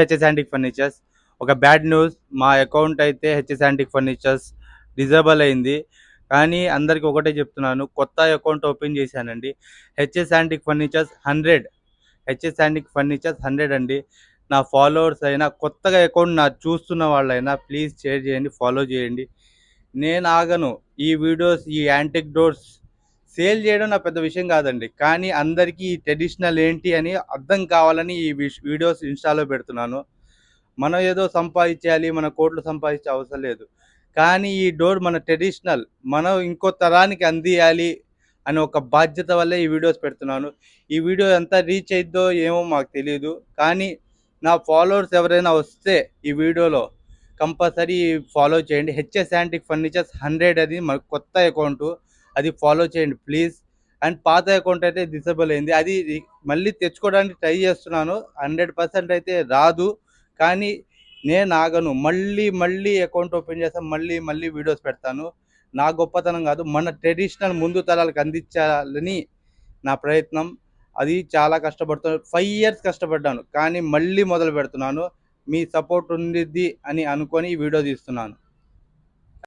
HS antique furnitures. ఒక bad news, మా account అయితే హెచ్ఎస్ యాంటిక్ ఫర్నిచర్స్ డిజేబుల్ అయింది. కానీ అందరికి ఒకటే చెప్తున్నాను, కొత్త అకౌంట్ ఓపెన్ చేశానండి. HS antique furnitures 100, HS antique furnitures 100 అండి. నా ఫాలోవర్స్ అయినా, కొత్తగా అకౌంట్ చూస్తున్న వాళ్ళైనా ప్లీజ్ షేర్ చేయండి, ఫాలో చేయండి. నేను ఆగను. ఈ వీడియోస్, ఈ యాంటిక్ డోర్స్ సేల్ చేయడం నా పెద్ద విషయం కాదండి. కానీ అందరికీ ఈ ట్రెడిషనల్ ఏంటి అని అర్థం కావాలని ఈ వీడియోస్ ఇన్స్టాలో పెడుతున్నాను. మనం ఏదో సంపాదించాలి, మన కోట్లు సంపాదించే అవసరం లేదు. కానీ ఈ డోర్ మన ట్రెడిషనల్, మనం ఇంకో తరానికి అందియాలి అని ఒక బాధ్యత వల్లే ఈ వీడియోస్ పెడుతున్నాను. ఈ వీడియో ఎంత రీచ్ అయిద్దో ఏమో మాకు తెలీదు. కానీ నా ఫాలోవర్స్ ఎవరైనా వస్తే ఈ వీడియోలో కంపల్సరీ ఫాలో చేయండి. హెచ్ఎస్ యాంటిక్ ఫర్నిచర్స్ 100 అది మన కొత్త అకౌంటు. అది ఫాలో చేయండి ప్లీజ్. అండ్ పాత అకౌంట్ అయితే డిసేబుల్ అయింది. అది మళ్ళీ తెచ్చుకోవడానికి ట్రై చేస్తున్నాను. 100% అయితే రాదు. కానీ నేను ఆగను. మళ్ళీ మళ్ళీ అకౌంట్ ఓపెన్ చేస్తాను. మళ్ళీ మళ్ళీ వీడియోస్ పెడతాను. నా గొప్పతనం కాదు, మన ట్రెడిషనల్ ముందు తరాలకు అందించాలని నా ప్రయత్నం. అది చాలా కష్టపడుతున్నాను. 5 ఇయర్స్ కష్టపడ్డాను. కానీ మళ్ళీ మొదలు పెడుతున్నాను. మీ సపోర్ట్ ఉండిద్ది అని అనుకొని ఈ వీడియో తీస్తున్నాను.